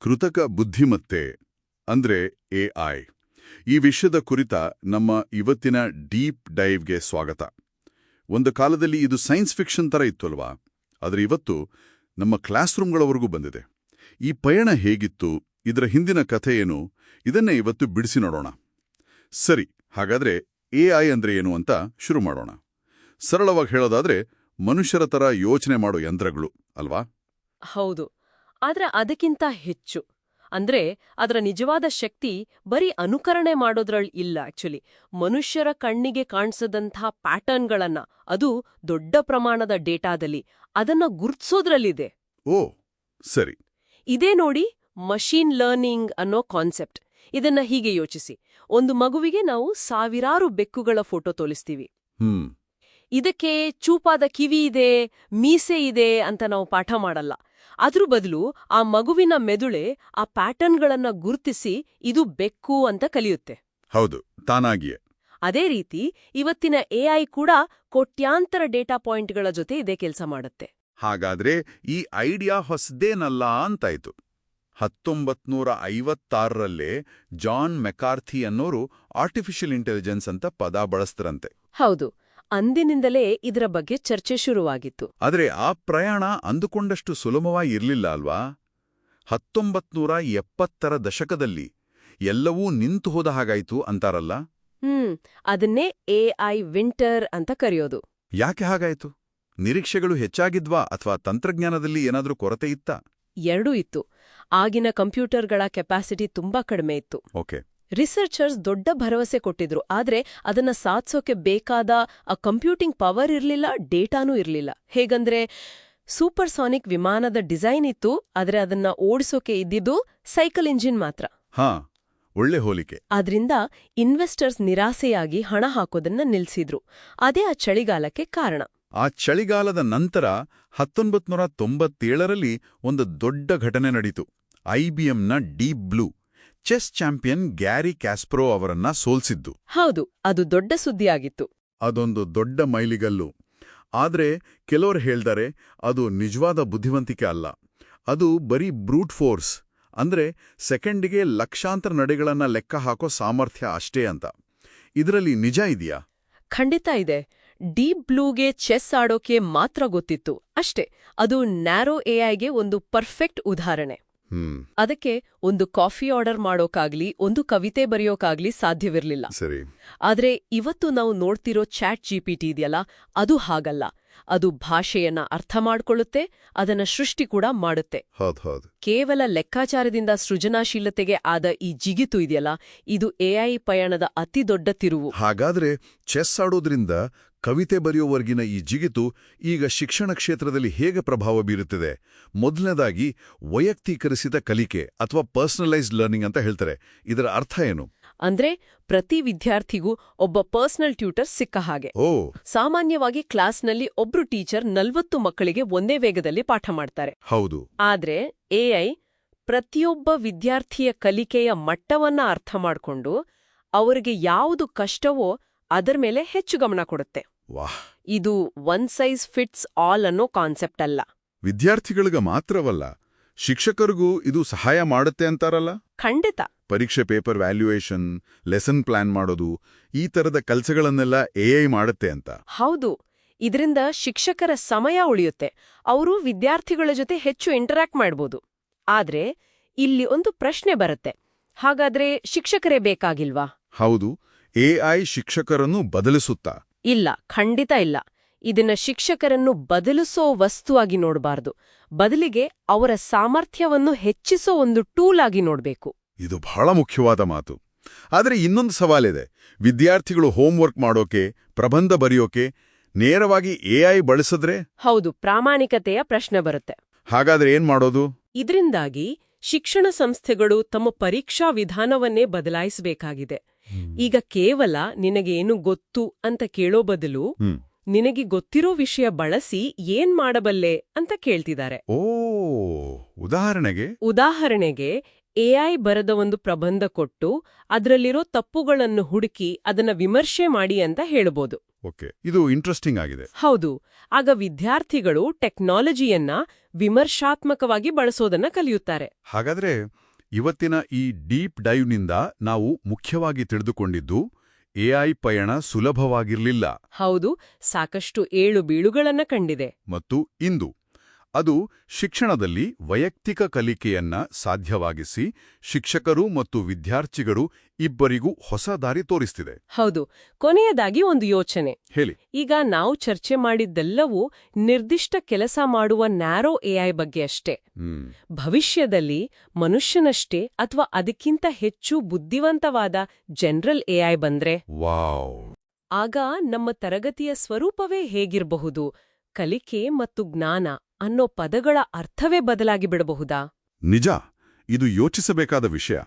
ಕೃತಕ ಬುದ್ಧಿಮತ್ತೆ ಅಂದ್ರೆ ಎಐ ಈ ವಿಷಯದ ಕುರಿತ ನಮ್ಮ ಇವತ್ತಿನ ಡೀಪ್ ಡೈವ್ಗೆ ಸ್ವಾಗತ. ಒಂದು ಕಾಲದಲ್ಲಿ ಇದು ಸೈನ್ಸ್ ಫಿಕ್ಷನ್ ತರ ಇತ್ತು ಅಲ್ವಾ, ಆದರೆ ಇವತ್ತು ನಮ್ಮ ಕ್ಲಾಸ್ ರೂಮ್ಗಳವರೆಗೂ ಬಂದಿದೆ. ಈ ಪಯಣ ಹೇಗಿತ್ತು, ಇದರ ಹಿಂದಿನ ಕಥೆ ಏನು, ಇದನ್ನೇ ಇವತ್ತು ಬಿಡಿಸಿ ನೋಡೋಣ. ಸರಿ, ಹಾಗಾದ್ರೆ ಎಐ ಅಂದ್ರೆ ಏನು ಅಂತ ಶುರು ಮಾಡೋಣ. ಸರಳವಾಗಿ ಹೇಳೋದಾದ್ರೆ ಮನುಷ್ಯರ ತರ ಯೋಚನೆ ಮಾಡೋ ಯಂತ್ರಗಳು ಅಲ್ವಾ? ಹೌದು, ಆದ್ರೆ ಅದಕ್ಕಿಂತ ಹೆಚ್ಚು. ಅಂದ್ರೆ ಅದರ ನಿಜವಾದ ಶಕ್ತಿ ಬರೀ ಅನುಕರಣೆ ಮಾಡೋದ್ರಲ್ಲಿ ಇಲ್ಲ. ಆಕ್ಚುಲಿ ಮನುಷ್ಯರ ಕಣ್ಣಿಗೆ ಕಾಣಿಸದಂಥ ಪ್ಯಾಟರ್ನ್ಗಳನ್ನ, ಅದು ದೊಡ್ಡ ಪ್ರಮಾಣದ ಡೇಟಾದಲ್ಲಿ, ಅದನ್ನ ಗುರ್ತಿಸೋದ್ರಲ್ಲಿದೆ. ಓ ಸರಿ. ಇದೇ ನೋಡಿ ಮಷೀನ್ ಲರ್ನಿಂಗ್ ಅನ್ನೋ ಕಾನ್ಸೆಪ್ಟ್. ಇದನ್ನ ಹೀಗೆ ಯೋಚಿಸಿ, ಒಂದು ಮಗುವಿಗೆ ನಾವು ಸಾವಿರಾರು ಬೆಕ್ಕುಗಳ ಫೋಟೋ ತೋರಿಸ್ತೀವಿ. ಇದಕ್ಕೆ ಚೂಪಾದ ಕಿವಿ ಇದೆ, ಮೀಸೆ ಇದೆ ಅಂತ ನಾವು ಪಾಠ ಮಾಡಲ್ಲ. ಅದ್ರ ಬದಲು ಆ ಮಗುವಿನ ಮೆದುಳೆ ಆ ಪ್ಯಾಟರ್ನ್ಗಳನ್ನ ಗುರ್ತಿಸಿ ಇದು ಬೆಕ್ಕು ಅಂತ ಕಲಿಯುತ್ತೆ. ಹೌದು, ತಾನಾಗಿಯೇ. ಅದೇ ರೀತಿ ಇವತ್ತಿನ ಎಐ ಕೂಡ ಕೋಟ್ಯಾಂತರ ಡೇಟಾ ಪಾಯಿಂಟ್ಗಳ ಜೊತೆ ಇದೇ ಕೆಲಸ ಮಾಡುತ್ತೆ. ಹಾಗಾದ್ರೆ ಈ ಐಡಿಯಾ ಹೊಸದೇನಲ್ಲ ಅಂತಾಯ್ತು. 1956ರಲ್ಲೇ ಜಾನ್ ಮೆಕಾರ್ಥಿ ಅನ್ನೋರು ಆರ್ಟಿಫಿಷಿಯಲ್ ಇಂಟೆಲಿಜೆನ್ಸ್ ಅಂತ ಪದ ಬಳಸ್ತರಂತೆ. ಹೌದು, ಅಂದಿನಿಂದಲೇ ಇದರ ಬಗ್ಗೆ ಚರ್ಚೆ ಶುರುವಾಗಿತ್ತು. ಆದರೆ ಆ ಪ್ರಯಾಣ ಅಂದುಕೊಂಡಷ್ಟು ಸುಲಭವಾಗಿ ಇರಲಿಲ್ಲ ಅಲ್ವಾ? 1970ರ ದಶಕದಲ್ಲಿ ಎಲ್ಲವೂ ನಿಂತು ಹೋದ ಹಾಗಾಯ್ತು ಅಂತಾರಲ್ಲ. ಅದನ್ನೇ ಎಐ ವಿಂಟರ್ ಅಂತ ಕರೆಯೋದು. ಯಾಕೆ ಹಾಗಾಯ್ತು? ನಿರೀಕ್ಷೆಗಳು ಹೆಚ್ಚಾಗಿದ್ವಾ ಅಥವಾ ತಂತ್ರಜ್ಞಾನದಲ್ಲಿ ಏನಾದ್ರೂ ಕೊರತೆ ಇತ್ತಾ? ಎರಡೂ ಇತ್ತು. ಆಗಿನ ಕಂಪ್ಯೂಟರ್ಗಳ ಕೆಪಾಸಿಟಿ ತುಂಬಾ ಕಡಿಮೆ ಇತ್ತು. ಓಕೆ. ರಿಸರ್ಚರ್ಸ್ ದೊಡ್ಡ ಭರವಸೆ ಕೊಟ್ಟಿದ್ರು, ಆದ್ರೆ ಅದನ್ನ ಸಾಧಿಸೋಕೆ ಬೇಕಾದ ಆ ಕಂಪ್ಯೂಟಿಂಗ್ ಪವರ್ ಇರ್ಲಿಲ್ಲ, ಡೇಟಾನೂ ಇರ್ಲಿಲ್ಲ. ಹೇಗಂದ್ರೆ ಸೂಪರ್ಸಾನಿಕ್ ವಿಮಾನದ ಡಿಸೈನ್ ಇತ್ತು, ಆದ್ರೆ ಅದನ್ನ ಓಡಿಸೋಕೆ ಇದ್ದಿದ್ದು ಸೈಕಲ್ ಇಂಜಿನ್ ಮಾತ್ರ. ಹಾ, ಒಳ್ಳೆ ಹೋಲಿಕೆ. ಆದ್ರಿಂದ ಇನ್ವೆಸ್ಟರ್ಸ್ ನಿರಾಸೆಯಾಗಿ ಹಣ ಹಾಕೋದನ್ನ ನಿಲ್ಸಿದ್ರು. ಅದೇ ಆ ಚಳಿಗಾಲಕ್ಕೆ ಕಾರಣ. ಆ ಚಳಿಗಾಲದ ನಂತರ 1997ರಲ್ಲಿ ಒಂದು ದೊಡ್ಡ ಘಟನೆ ನಡೀತು. IBMನ Deep Blue chess champion Garry Kasparov ಅವರನ್ನ ಸೋಲ್ಸಿದ್ದು. ಹೌದು, ಅದು ದೊಡ್ಡ ಸುದ್ದಿಯಾಗಿತ್ತು. ಅದೊಂದು ದೊಡ್ಡ ಮೈಲಿಗಲ್ಲು. ಆದ್ರೆ ಕೆಲವರು ಹೇಳ್ತಾರೆ ಅದು ನಿಜವಾದ ಬುದ್ಧಿವಂತಿಕೆ ಅಲ್ಲ, ಅದು ಬರೀ ಬ್ರೂಟ್ ಫೋರ್ಸ್, ಅಂದ್ರೆ ಸೆಕೆಂಡಿಗೆ ಲಕ್ಷಾಂತರ ನಡೆಗಳನ್ನ ಲೆಕ್ಕ ಹಾಕೋ ಸಾಮರ್ಥ್ಯ ಅಷ್ಟೇ ಅಂತ. ಇದರಲ್ಲಿ ನಿಜ ಇದೆಯಾ? ಖಂಡಿತ ಇದೆ. ಡೀಪ್ ಬ್ಲೂಗೆ ಚೆಸ್ ಆಡೋಕೆ ಮಾತ್ರ ಗೊತ್ತಿತ್ತು ಅಷ್ಟೇ. ಅದು ನ್ಯಾರೋ ಎಐಗೆ ಒಂದು ಪರ್ಫೆಕ್ಟ್ ಉದಾಹರಣೆ. ಅದಕ್ಕೆ ಒಂದು ಕಾಫಿ ಆರ್ಡರ್ ಮಾಡೋಕಾಗ್ಲಿ, ಒಂದು ಕವಿತೆ ಬರೆಯೋಕಾಗ್ಲಿ ಸಾಧ್ಯವಿರ್ಲಿಲ್ಲ. ಸರಿ. ಆದ್ರೆ ಇವತ್ತು ನಾವು ನೋಡ್ತಿರೋ ಚಾಟ್ ಜಿಪಿಟಿ ಇದೆಯಲ್ಲ, ಅದು ಹಾಗಲ್ಲ. ಅದು ಭಾಷೆಯನ್ನ ಅರ್ಥ ಮಾಡ್ಕೊಳ್ಳುತ್ತೆ, ಅದನ್ನ ಸೃಷ್ಟಿ ಕೂಡ ಮಾಡುತ್ತೆ. ಕೇವಲ ಲೆಕ್ಕಾಚಾರದಿಂದ ಸೃಜನಾಶೀಲತೆಗೆ ಆದ ಈ ಜಿಗಿತು ಇದೆಯಲ್ಲ, ಇದು ಎಐ ಪಯಣದ ಅತಿ ದೊಡ್ಡ ತಿರುವು. ಹಾಗಾದ್ರೆ ಚೆಸ್ ಆಡೋದ್ರಿಂದ ಕವಿತೆ ಬರೆಯೋವರೆಗಿನ ಈ ಜಿಗಿತು ಈಗ ಶಿಕ್ಷಣ ಕ್ಷೇತ್ರದಲ್ಲಿ ಹೇಗೆ ಪ್ರಭಾವ ಬೀರುತ್ತದೆ? ಮೊದಲನೇದಾಗಿ ವೈಯಕ್ತೀಕರಿಸಿದ ಕಲಿಕೆ ಅಥವಾ ಪರ್ಸನಲೈಸ್ಡ್ ಲರ್ನಿಂಗ್ ಅಂತ ಹೇಳ್ತಾರೆ. ಇದರ ಅರ್ಥ ಏನು? ಅಂದ್ರೆ ಪ್ರತಿ ವಿದ್ಯಾರ್ಥಿಗೂ ಒಬ್ಬ ಪರ್ಸನಲ್ ಟ್ಯೂಟರ್ ಸಿಕ್ಕ ಹಾಗೆ. ಸಾಮಾನ್ಯವಾಗಿ ಕ್ಲಾಸ್ನಲ್ಲಿ ಒಬ್ರು ಟೀಚರ್ 40 ಮಕ್ಕಳಿಗೆ ಒಂದೇ ವೇಗದಲ್ಲಿ ಪಾಠ ಮಾಡ್ತಾರೆ. ಹೌದು. ಆದ್ರೆ ಎಐ ಪ್ರತಿಯೊಬ್ಬ ವಿದ್ಯಾರ್ಥಿಯ ಕಲಿಕೆಯ ಮಟ್ಟವನ್ನ ಅರ್ಥ ಮಾಡ್ಕೊಂಡು ಅವರಿಗೆ ಯಾವುದು ಕಷ್ಟವೋ ಅದರ ಮೇಲೆ ಹೆಚ್ಚು ಗಮನ ಕೊಡುತ್ತೆ. ಇದು ಒನ್ ಸೈಜ್ ಫಿಟ್ಸ್ ಆಲ್ ಅನ್ನೋ ಕಾನ್ಸೆಪ್ಟ್ ಅಲ್ಲ. ವಿದ್ಯಾರ್ಥಿಗಳಿಗೆ ಮಾತ್ರವಲ್ಲ, ಶಿಕ್ಷಕರಿಗೂ ಇದು ಸಹಾಯ ಮಾಡುತ್ತೆ ಅಂತಾರಲ್ಲ? ಖಂಡಿತ. ಪರೀಕ್ಷೆ ಪೇಪರ್ ವ್ಯಾಲ್ಯೂಯೇಷನ್, ಲೆಸನ್ ಪ್ಲಾನ್ ಮಾಡೋದು, ಈ ತರದ ಕೆಲಸಗಳನ್ನೆಲ್ಲ ಎಐ ಮಾಡುತ್ತೆ ಅಂತ. ಹೌದು. ಇದರಿಂದ ಶಿಕ್ಷಕರ ಸಮಯ ಉಳಿಯುತ್ತೆ, ಅವರು ವಿದ್ಯಾರ್ಥಿಗಳ ಜೊತೆ ಹೆಚ್ಚು ಇಂಟರಾಕ್ಟ್ ಮಾಡ್ಬೋದು. ಆದ್ರೆ ಇಲ್ಲಿ ಒಂದು ಪ್ರಶ್ನೆ ಬರುತ್ತೆ, ಹಾಗಾದ್ರೆ ಶಿಕ್ಷಕರೇ ಬೇಕಾಗಿಲ್ವಾ? ಹೌದು. ಎಐ ಶಿಕ್ಷಕರನ್ನು ಬದಲಿಸುತ್ತಾ? ಇಲ್ಲ, ಖಂಡಿತ ಇಲ್ಲ. ಇದನ್ನ ಶಿಕ್ಷಕರನ್ನು ಬದಲಿಸೋ ವಸ್ತುವಾಗಿ ನೋಡಬಾರ್ದು, ಬದಲಿಗೆ ಅವರ ಸಾಮರ್ಥ್ಯವನ್ನು ಹೆಚ್ಚಿಸೋ ಒಂದು ಟೂಲ್ ಆಗಿ ನೋಡ್ಬೇಕು. ಇದು ಬಹಳ ಮುಖ್ಯವಾದ ಮಾತು. ಆದರೆ ಇನ್ನೊಂದು ಸವಾಲಿದೆ. ವಿದ್ಯಾರ್ಥಿಗಳು ಹೋಂವರ್ಕ್ ಮಾಡೋಕೆ, ಪ್ರಬಂಧ ಬರೆಯೋಕೆ ನೇರವಾಗಿ ಎಐ ಬಳಸಿದ್ರೆ? ಹೌದು, ಪ್ರಾಮಾಣಿಕತೆಯ ಪ್ರಶ್ನೆ ಬರುತ್ತೆ. ಹಾಗಾದ್ರೆ ಏನ್ ಮಾಡೋದು? ಇದರಿಂದಾಗಿ ಶಿಕ್ಷಣ ಸಂಸ್ಥೆಗಳು ತಮ್ಮ ಪರೀಕ್ಷಾ ವಿಧಾನವನ್ನೇ ಬದಲಾಯಿಸಬೇಕಾಗಿದೆ. ಈಗ ಕೇವಲ ನಿನಗೇನು ಗೊತ್ತು ಅಂತ ಕೇಳೋ ಬದಲು ನಿನಗೆ ಗೊತ್ತಿರೋ ವಿಷಯ ಬಳಸಿ ಏನ್ ಮಾಡಬಲ್ಲೆ ಅಂತ ಕೇಳ್ತಿದ್ದಾರೆ. ಉದಾಹರಣೆಗೆ ಎಐ ಬರೆದ ಒಂದು ಪ್ರಬಂಧ ಕೊಟ್ಟು ಅದರಲ್ಲಿರೋ ತಪ್ಪುಗಳನ್ನು ಹುಡುಕಿ ಅದನ್ನ ವಿಮರ್ಶೆ ಮಾಡಿ ಅಂತ ಹೇಳ್ಬೋದು. ಓಕೆ, ಇದು ಇಂಟ್ರೆಸ್ಟಿಂಗ್ ಆಗಿದೆ. ಹೌದು. ಆಗ ವಿದ್ಯಾರ್ಥಿಗಳು ಟೆಕ್ನಾಲಜಿಯನ್ನ ವಿಮರ್ಶಾತ್ಮಕವಾಗಿ ಬಳಸೋದನ್ನ ಕಲಿಯುತ್ತಾರೆ. ಹಾಗಾದ್ರೆ ಇವತ್ತಿನ ಈ ಡೀಪ್ ಡೈವ್ನಿಂದ ನಾವು ಮುಖ್ಯವಾಗಿ ತಿಳಿದುಕೊಂಡಿದ್ದು ಎಐ ಪಯಣ ಸುಲಭವಾಗಿರ್ಲಿಲ್ಲ. ಹೌದು, ಸಾಕಷ್ಟು ಏಳು ಬೀಳುಗಳನ್ನ ಕಂಡಿದೆ. ಮತ್ತು ಇಂದು ಅದು ಶಿಕ್ಷಣದಲ್ಲಿ ವೈಯಕ್ತಿಕ ಕಲಿಕೆಯನ್ನ ಸಾಧ್ಯವಾಗಿಸಿ ಶಿಕ್ಷಕರು ಮತ್ತು ವಿದ್ಯಾರ್ಥಿಗಳು ಇಬ್ಬರಿಗೂ ಹೊಸ ದಾರಿ ತೋರಿಸ್ತಿದೆ. ಹೌದು. ಕೊನೆಯದಾಗಿ ಒಂದು ಯೋಚನೆ ಹೇಳಿ. ಈಗ ನಾವು ಚರ್ಚೆ ಮಾಡಿದ್ದೆಲ್ಲವೂ ನಿರ್ದಿಷ್ಟ ಕೆಲಸ ಮಾಡುವ ನ್ಯಾರೋ ಎಐ ಬಗ್ಗೆ ಅಷ್ಟೇ. ಭವಿಷ್ಯದಲ್ಲಿ ಮನುಷ್ಯನಷ್ಟೇ ಅಥವಾ ಅದಕ್ಕಿಂತ ಹೆಚ್ಚು ಬುದ್ಧಿವಂತವಾದ ಜನರಲ್ ಎಐ ಬಂದ್ರೆ ವಾವ್, ಆಗ ನಮ್ಮ ತರಗತಿಯ ಸ್ವರೂಪವೇ ಹೇಗಿರಬಹುದು? ಕಲಿಕೆ ಮತ್ತು ಜ್ಞಾನ ಅನ್ನೋ ಪದಗಳ ಅರ್ಥವೇ ಬದಲಾಗಿ ಬಿಡಬಹುದಾ? ನಿಜ, ಇದು ಯೋಚಿಸಬೇಕಾದ ವಿಷಯ.